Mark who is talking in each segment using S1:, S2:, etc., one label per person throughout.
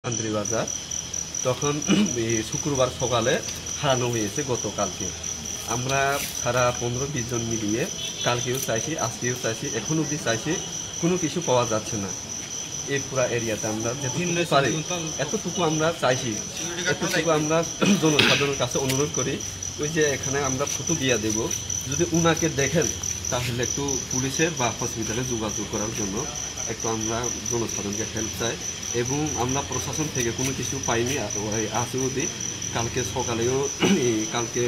S1: বাজার তখন শুক্রবার সকালে হারানো হয়েছে গতকালকে। আমরা সারা 15-20 জন মিলিয়ে কালকেও চাইছি, আজকেও চাইছি, এখন অবধি চাইছি, কোনো কিছু পাওয়া যাচ্ছে না। এই পুরা এরিয়াতে আমরা যেটুকু পারি এতটুকু আমরা চাইছি, এতটুকু আমরা জনসাধারণের কাছে অনুরোধ করি। ওই যে এখানে আমরা ফটো দিয়ে দেব, যদি উনাকে দেখেন তাহলে একটু পুলিশের বা হসপিটালে যোগাযোগ করার জন্য একটু আমরা জনসাধারণকে হেল্প চাই। এবং আমরা প্রশাসন থেকে কোনো কিছু পাইনি, আছে অবধি কালকে সকালেও কালকে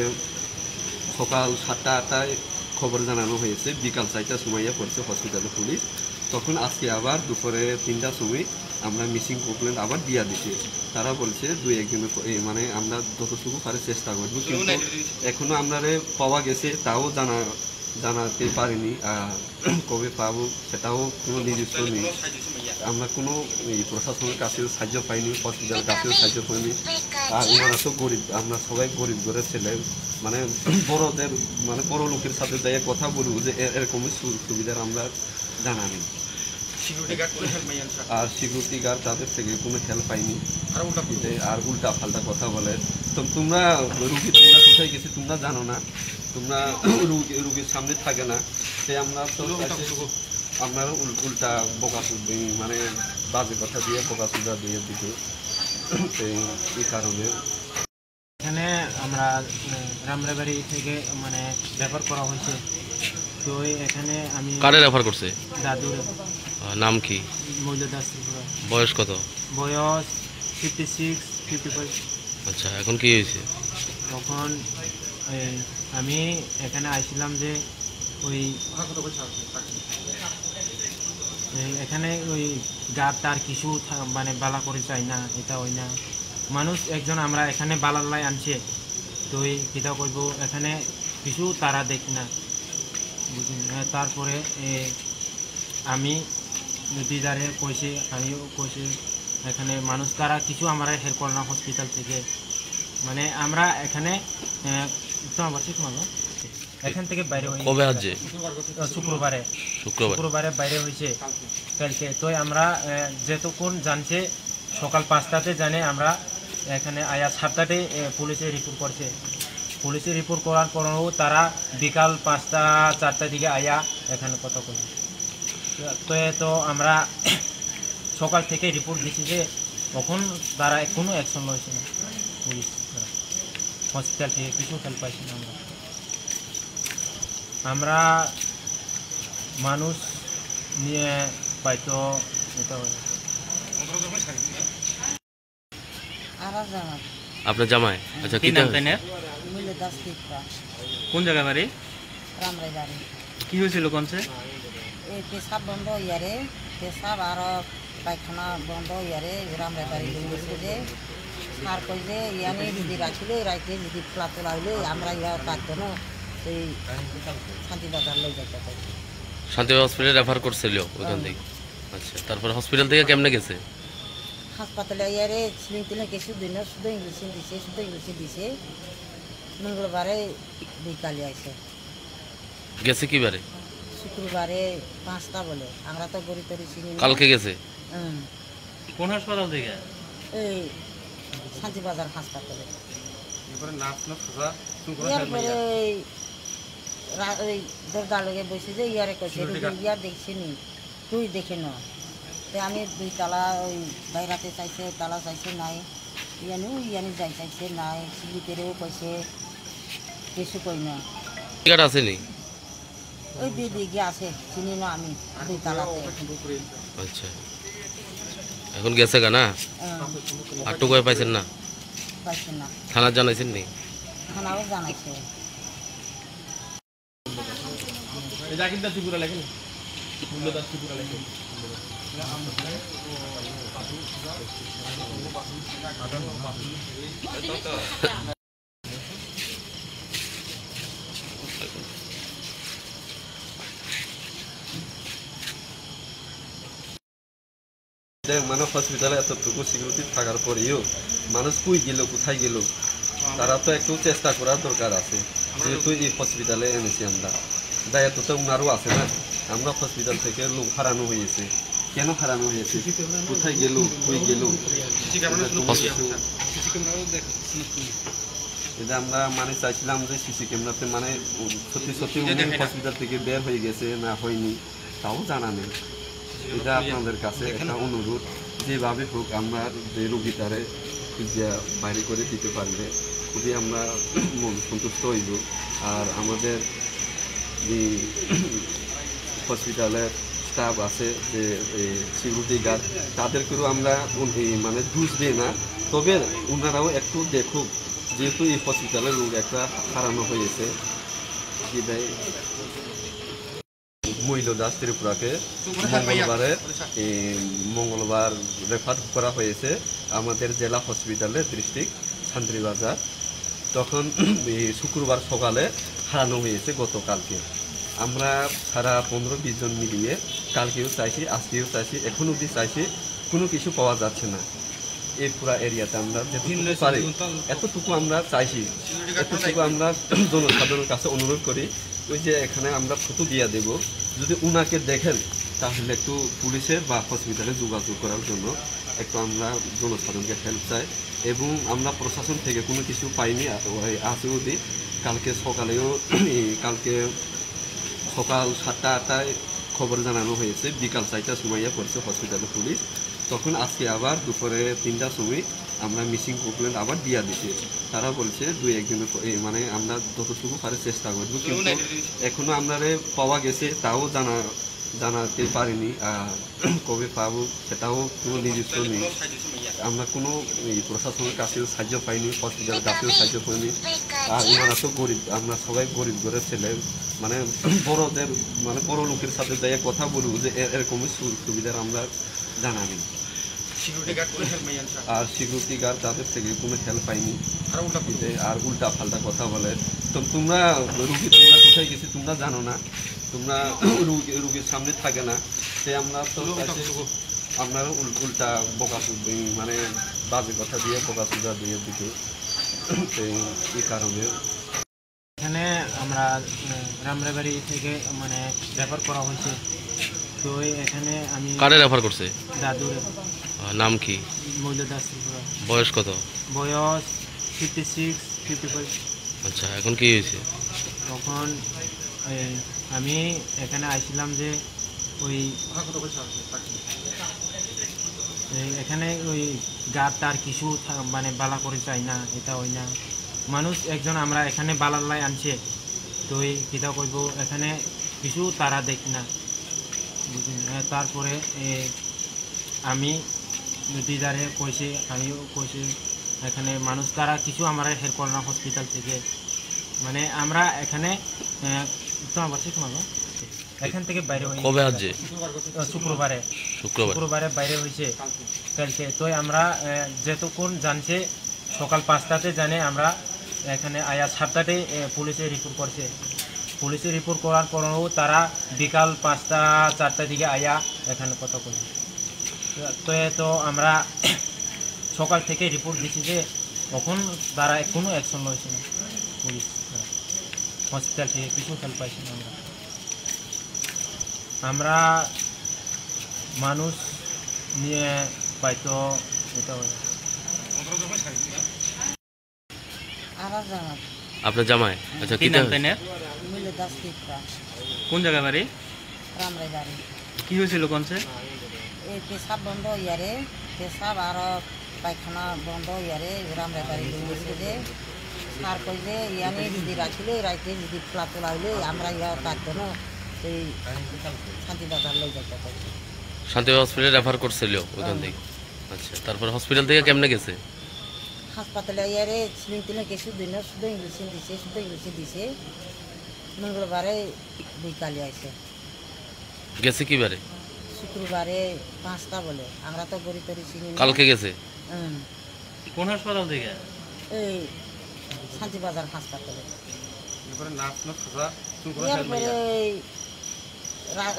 S1: সকাল 7টা-8টায় খবর জানানো হয়েছে, বিকাল 4টার সময় পড়ছে হসপিটালে পুলিশ। তখন আজকে আবার দুপুরে 3টার সময় আমরা মিসিং কমপ্লেন আবার দিয়া দিছি। তারা বলছে 2-1 দিনের মানে আমরা যতটুকু পারে চেষ্টা করব, কিন্তু এখনো আমরা পাওয়া গেছে তাও জানাতে পারিনি। কবে পাবো সেটাও কোনো নির্দিষ্ট নেই। আমরা কোনো প্রশাসনের কাছেও সাহায্য পাইনি, হসপিটালের কাছেও সাহায্য পাইনি। আর ওনারা তো গরিব, আমরা সবাই গরিব ঘরের ছেলে, মানে বড়দের মানে বড় লোকের সাথে যাই কথা বলবো যে এরকমই সুবিধার আমরা জানা নেই। আর সিকিউরিটি গার্ড তাদের থেকে কোনো হেল্প পাইনি, আর উল্টা ফাল্টা কথা বলে। তো তোমরা কোথায় গেছি তোমরা জানো না, তোমরা রুগীর সামনে থাকে না, সে আমরা তো আপনারা উল্টা মানে বাজে কথা দিয়ে বোকাচুদা দিয়ে দিতে। এই কারণে
S2: এখানে আমরা রামরাবাড়ি থেকে মানে রেফার করা হয়েছে। তো এখানে আমি
S3: কারে রেফার করছে?
S2: দাদুর।
S3: নাম কি?
S2: মৌলদাস ত্রিপুরা।
S3: বয়স কত?
S2: বয়স 56-55।
S3: আচ্ছা, এখন কি হয়েছে?
S2: তখন আমি এখানে আইছিলাম যে ওই এখানে ওই গার তার কিছু মানে বালা করে চাই না, এটা হয় না। মানুষ একজন আমরা এখানে বালাল্লাই আনছে, তো ওই কিতা করবো এখানে কিছু তারা দেখি না। তারপরে আমি দিদারে কইছে, আমিও কইছে এখানে মানুষ তারা কিছু আমরা হেল্প করে না হসপিটাল থেকে। মানে আমরা এখানে এখান থেকে বাইরে হয়ে
S3: কবে আসছে?
S2: শুক্রবারে বাইরে হয়েছে কালকে। তো আমরা যেতক্ষণ জানছে সকাল 5টাতে জানে, আমরা এখানে আয়া 7টাতে পুলিশে রিপোর্ট করছে। পুলিশে রিপোর্ট করার পরেও তারা বিকাল 5টা-4টার দিকে আয়া এখানে কথা কই। তো আমরা সকাল থেকে রিপোর্ট দিচ্ছি যে তখন তারা কোনো অ্যাকশন লইছে না, পুলিশ হসপিটাল থেকে কিছু হেল্প পাইছি না। আমরা মানুষ নিয়ে পাইতো এটা
S3: আপনার জামাই? আচ্ছা,
S4: কি নাম তাই? কোন জায়গায় বাড়ি?
S5: রামরাইবাড়ি।
S4: কি হয়েছিল কোনছে?
S5: এই পেশাব বন্ধ ইয়ারে, পেশাব আর পায়খানা বন্ধ ইয়ারে রামরাইবাড়ি গেছে যে সার কই যে ইয়ানি যদি রাখিলে রাইতে যদি ফ্লা তোলা হইলে আমরা ইয়ার পারতো না, এই শান্তিবাজার লই যাইতে।
S3: শান্তি হসপিটালে রেফার করছিল ওইখান থেকে? আচ্ছা, তারপর হসপিটাল থেকে কেমনে গেছে?
S5: হাসপাতালে ইয়ারে সিলিং তিলে গেছে, শুধু ইঞ্জেকশন দিছে। মঙ্গলবারে বিকালে আইছে।
S3: গেছে কি বারে?
S5: শুক্রবারে 5টা বলে। আমরা তো গড়ি তরি চিনি।
S3: কালকে গেছে?
S4: কোন হাসপাতাল থেকে?
S5: এই শান্তিবাজার হাসপাতালে। ওই দরজা লগে বসে যে ইয়ারে কইছে ইয়ার দেখছি নি, তুই দেখে ন। তো আমি 2 তালা ওই বাইরাতে চাইছে, তালা চাইছে নাই, ইয়ানি যাই চাইছে নাই, সিলিতেরেও কইছে কিছু কই না।
S3: টিকাট আছে নি?
S5: ওই দিকে আছে, চিনি না আমি 2 তালাতে।
S3: আচ্ছা, এখন গেছে গা না? আটটু কয়ে পাইছেন না?
S5: পাইছে না।
S3: থানা জানাইছেন নি?
S5: থানাও জানাইছে।
S1: মানব হসপিটালে এতটুকু সিকিউরিটি থাকার পরেও মানুষ কই গেল, কোথায় গেল, তারা তো একটু চেষ্টা করার দরকার আছে। যেহেতু এই হসপিটালে এনেছি আমরা, দায়িত্ব তো ওনারও আছে না। আমরা হসপিটাল থেকে লোক হারানো হয়েছে, কেন হারানো হয়েছে, কোথায় গেল, কই গেল, এটা আমরা মানে চাইছিলাম যে সিসি ক্যামেরাতে মানে সত্যি সত্যি উনি হসপিটাল থেকে বের হয়ে গেছে না হয়নি তাও জানা নেই। এটা আপনাদের কাছে একটা অনুরোধ, যেভাবে হোক আমরা যে রোগীটারে বাইরে করে দিতে পারলে খুবই আমরা মন সন্তুষ্ট হইব। আর আমাদের যে হসপিটালের স্টাফ আছে যে সিকিউরিটি গার্ড তাদেরকেও আমরা মানে দোষ দিই না, তবে ওনারাও একটু দেখুক, যেহেতু এই হসপিটালের রোগ একটা হারানো হয়েছে। মইল দাস ত্রিপুরাকে মঙ্গলবার রেফার করা হয়েছে আমাদের জেলা হসপিটালে ডিস্ট্রিক্ট শান্তিবাজার। তখন শুক্রবার সকালে হারানো হয়েছে গতকালকে। আমরা সারা 15-20 জন মিলিয়ে কালকেও চাইছি, আজকেও চাইছি, এখন অবধি চাইছি, কোনো কিছু পাওয়া যাচ্ছে না। এই পুরা এরিয়াতে আমরা যেটুকু পারি এতটুকু আমরা চাইছি, এতটুকু আমরা জনসাধারণের কাছে অনুরোধ করি। ওই যে এখানে আমরা ফটো দিয়ে দেব, যদি উনাকে দেখেন তাহলে একটু পুলিশের বা হসপিটালে যোগাযোগ করার জন্য একটু আমরা জনসাধারণকে হেল্প চাই। এবং আমরা প্রশাসন থেকে কোনো কিছু পাইনি আছে অবধি। কালকে সকালেও কালকে সকাল 7টা-8টায় খবর জানানো হয়েছে, বিকাল 4টার সময় পড়ছে হসপিটালে পুলিশ। তখন আজকে আবার দুপুরে 3টার সময় আমরা মিসিং কমপ্লেন আবার দিয়া দিছি। তারা বলছে 2-1 দিনের মানে আমরা যতটুকু পারে চেষ্টা করব, কিন্তু এখনো আমরা পাওয়া গেছে তাও জানাতে পারিনি। কবে পাবো সেটাও কোনো নির্দিষ্ট নেই। আমরা কোনো প্রশাসনের কাছেও সাহায্য পাইনি, হসপিটালের কাছেও সাহায্য পাইনি। আর ওনারা তো গরিব, আমরা সবাই গরিব ঘরের ছেলে, মানে বড়দের মানে বড় লোকের সাথে যাই কথা বলবো যে এরকম সুবিধার আমরা জানা নেই। আর সিকিউরিটি গার্ড তাদের থেকে কোনো হেল্প পাইনি, আর উল্টা ফাল্টা কথা বলে। তো তোমরা কোথায় গেছি তোমরা জানো না, তোমরা রুগীর সামনে থাকে না, সে আমরা তো আমরা উল্টা মানে বাজে কথা দিয়ে বকাচোদা দিয়ে দিতে। এই কারণে
S2: এখানে আমরা রামরাবাড়ি থেকে মানে রেফার করা হয়েছে। তো এখানে আমি
S3: কারে রেফার করছে?
S2: দাদুর।
S3: নাম কি?
S2: মৈল দাস ত্রিপুরা।
S3: বয়স কত?
S2: বয়স 56-55।
S3: আচ্ছা, এখন কি হয়েছে?
S2: তখন আমি এখানে আইছিলাম যে ওই এখানে ওই গাছ তার কিছু মানে বালা করে চাই না, এটা হয় না। মানুষ একজন আমরা এখানে বালার লাই আনছে, তো এই কিতা করব এখানে কিছু তারা দেখি না, বুঝলেন। তারপরে আমি দিদারে কইছে, আমিও কইছি, এখানে মানুষ তারা কিছু আমরা হেল্প করে না হসপিটাল থেকে। মানে আমরা এখানে তোমার বাচ্চা তোমার এখান থেকে বাইরে হয়ে
S3: কবে আসছে?
S2: শুক্রবারে বাইরে হয়েছে কালকে। তো আমরা যেতক্ষণ জানছে সকাল 5টাতে জানে, আমরা এখানে আয়া 7টাতে পুলিশে রিপোর্ট করছে। পুলিশে রিপোর্ট করার পরেও তারা বিকাল 5টা-4টার দিকে আয়া এখানে কথা বলে। তো আমরা সকাল থেকে রিপোর্ট দিচ্ছি যে তখন তারা কোনো অ্যাকশন লইছে না, পুলিশ হসপিটাল থেকে কিছু হেল্প পাইছি না। আমরা মানুষ নিয়ে পাইতো এটা
S3: আপনার জামাই? আচ্ছা,
S4: কি নাম তাই না?
S5: মৈল দাস ত্রিপুরা।
S4: কোন জায়গায় বাড়ি?
S5: রামরাবাড়ি।
S4: কি হয়েছিল কোনছে?
S5: এই পেশাব বন্ধ ইয়ারে, পেশাব আর পায়খানা বন্ধ ইয়ারে রামরাবাড়ি গেছে যে সার কই যে ইয়ানি যদি রাখিলে রাইতে যদি ফ্লা তোলা হইলে আমরা ইয়া থাকতো না, সেই শান্তিবাজার লই যাইতে।
S3: শান্তি হসপিটালে রেফার করছিল ওখান থেকে? আচ্ছা, তারপর হসপিটাল থেকে কেমনে গেছে?
S5: হাসপাতালে ইয়ারে সিলিং তিনে কিছু দিন শুধু ইংলিশে দিছে। মঙ্গলবারে বিকালে আইছে।
S3: গেছে কি বারে?
S5: শুক্রবারে 5টা বলে। আমরা তো গড়ি তরি চিনি না।
S3: কালকে গেছে?
S4: কোন হাসপাতাল থেকে?
S5: এই শান্তিবাজার হাসপাতালে।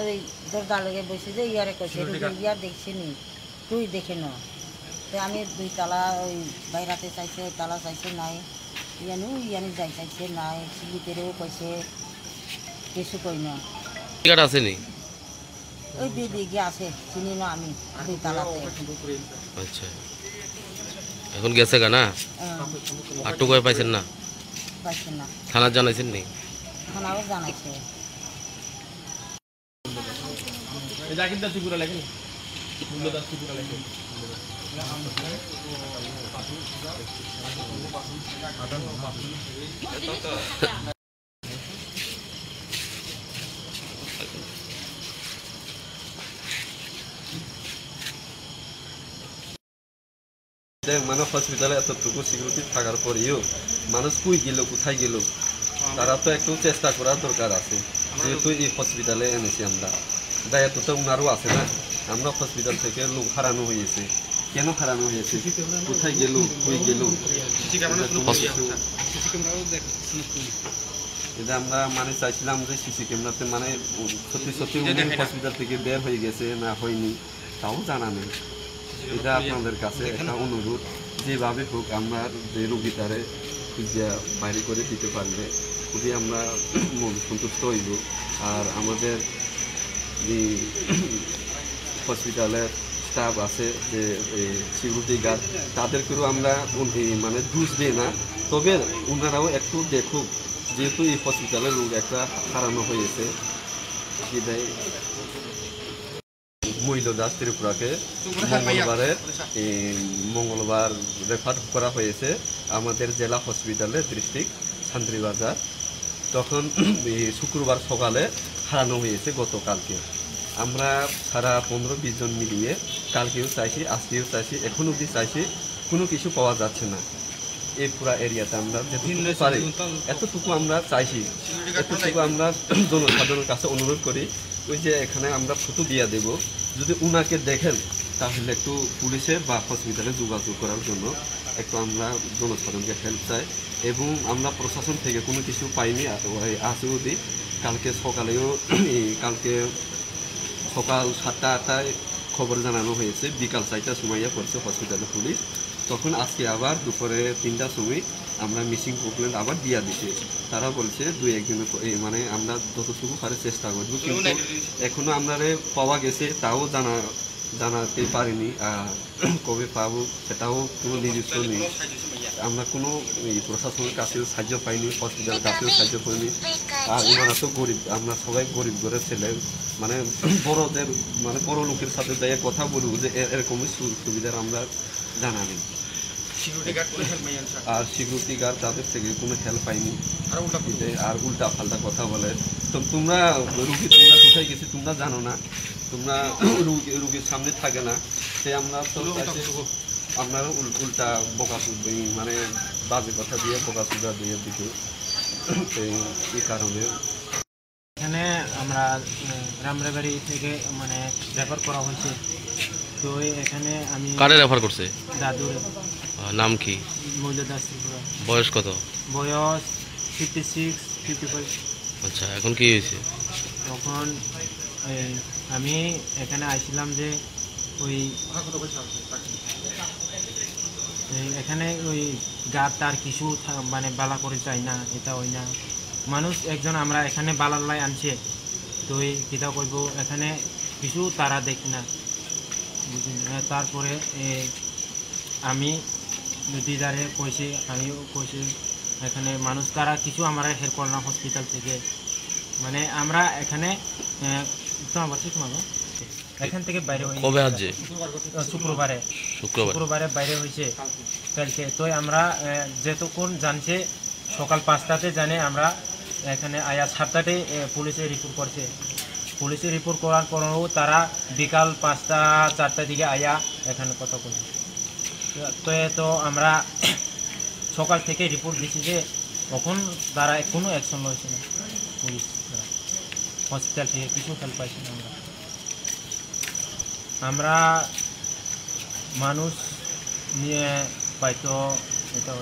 S5: ওই দরদার লগে বসে যে ইয়ারে কইছে ইয়ার দেখছি নি, তুই দেখে ন। তো আমি 2 তালা ওই বাইরাতে চাইছে, তালা চাইছে নাই, ইয়ানি যাই চাইছে নাই, সিলিতেরেও কইছে কিছু কই না।
S3: টিকাট আছে নি?
S5: ওই দিকে আছে, চিনি না আমি, 2 তালাতে।
S3: আচ্ছা, এখন গেছে গা না? আর টুকুই পাইছেন না?
S5: পাইছেন না,
S3: থানা জানাইছেন নি?
S5: থানাও জানাইছে।
S1: মানে হসপিটালে এতটুকু সিকিউরিটি থাকার পরেও মানুষ কই গেল, কোথায় গেল, তারা তো একটু চেষ্টা করার দরকার আছে। যেহেতু এই হসপিটালে এনেছি আমরা, দায়িত্ব তো ওনারও আছে না। আমরা হসপিটাল থেকে লোক হারানো হয়েছে, কেন হারানো হয়েছে, কোথায় গেল, কই গেল, এটা আমরা মানে চাইছিলাম যে সিসি ক্যামেরাতে মানে সত্যি সত্যি উনি হসপিটাল থেকে বের হয়ে গেছে না হয়নি তাও জানা নেই। এটা আপনাদের কাছে একটা অনুরোধ, যেভাবে হোক আমরা যে রোগীটারে বাইরে করে দিতে পারলে খুবই আমরা মন সন্তুষ্ট হইব। আর আমাদের যে হসপিটালের স্টাফ আছে, যে সিকিউরিটি গার্ড, তাদেরকেও আমরা মানে দোষ দিই না, তবে ওনারাও একটু দেখুক, যেহেতু এই হসপিটালের রোগ একটা হারানো হয়েছে। এটাই মহিলা দাস ত্রিপুরাকে মঙ্গলবার রেফার করা হয়েছে আমাদের জেলা হসপিটালে, ডিস্ট্রিক্ট শান্তিবাজার। তখন শুক্রবার সকালে হারানো হয়েছে গতকালকে। আমরা সারা 15-20 জন মিলিয়ে কালকেও চাইছি, আজকেও চাইছি, এখন অবধি চাইছি, কোনো কিছু পাওয়া যাচ্ছে না। এই পুরা এরিয়াতে আমরা যেটুকু পারি এতটুকু আমরা চাইছি, এতটুকু আমরা জনসাধারণের কাছে অনুরোধ করি। ওই যে এখানে আমরা ফটো দিয়ে দেব, যদি উনাকে দেখেন তাহলে একটু পুলিশে বা হসপিটালে যোগাযোগ করার জন্য একটু আমরা জনসাধারণকে হেল্প চাই। এবং আমরা প্রশাসন থেকে কোনো কিছু পাইনি, আছে যদি কালকে সকালেও কালকে সকাল 7টা-8টায় খবর জানানো হয়েছে, বিকাল 4টার সময় পড়ছে হসপিটালে পুলিশ। তখন আজকে আবার দুপুরে 3টার সময় আমরা মিসিং কমপ্লেন আবার দিয়া দিছি। তারা বলছে 2-1 দিনের মানে আমরা যতটুকু পারে চেষ্টা করব, কিন্তু এখনো আমরা পাওয়া গেছে তাও জানাতে পারিনি। কবে পাবো সেটাও কোনো নির্দিষ্ট নেই। আমরা কোনো প্রশাসনের কাছেও সাহায্য পাইনি, হসপিটালের কাছেও সাহায্য পাইনি। আর ওনারা তো গরিব, আমরা সবাই গরিব ঘরের ছেলে, মানে বড়দের মানে বড় লোকের সাথে যাই কথা বলবো যে এরকমই সুবিধার আমরা জানা নেই। আর সিকিউরিটি গার্ড তাদের থেকে কোনো হেল্প পাইনি, আর উল্টা পাল্টা কথা বলে। তো তোমরা কোথায় গেছি তোমরা জানো না, তোমরা রুগীর সামনে থাকে না, সে আমরা তো আপনারা উল্টা বকাচুদি মানে বাজে কথা দিয়ে বকাচুদা দিয়ে দিত। এই কারণে
S2: এখানে আমরা রামরাবাড়ি থেকে মানে রেফার করা হয়েছে। তো এখানে আমি
S3: কারে রেফার করছে?
S2: দাদুর।
S3: নাম কি?
S2: মৌল দাস ত্রিপুরা।
S3: বয়স কত?
S2: বয়স 56-55।
S3: আচ্ছা, এখন কি হয়েছে?
S2: তখন আমি এখানে আইছিলাম যে ওই এখানে ওই গাছ তার কিছু মানে বালা করে চাই না, এটা হয় না। মানুষ একজন আমরা এখানে বালাল্লাই আনছে, তো কিতা করব, এখানে কিছু তারা দেখি না। তারপরে আমি দিদারে কইছি, আমিও কইছি, এখানে মানুষ তারা কিছু আমরা হেল্প করলাম হসপিটাল থেকে। মানে আমরা এখানে এখান থেকে বাইরে
S3: কবে আসছে?
S2: শুক্রবারে বাইরে হয়েছে কালকে। তো আমরা যেতক্ষণ জানছে সকাল 5টাতে জানে, আমরা এখানে আয়া 7টাতে পুলিশে রিপোর্ট করছে। পুলিশে রিপোর্ট করার পরেও তারা বিকাল 5টা-4টার দিকে আয়া এখানে কথা বলছে। তো আমরা সকাল থেকে রিপোর্ট দিচ্ছি যে তখন তারা কোনো অ্যাকশন হয়েছে না, পুলিশ হসপিটাল থেকে কিছু হেল্প পাইছি না। আমরা মানুষ নিয়ে হয়তো এটা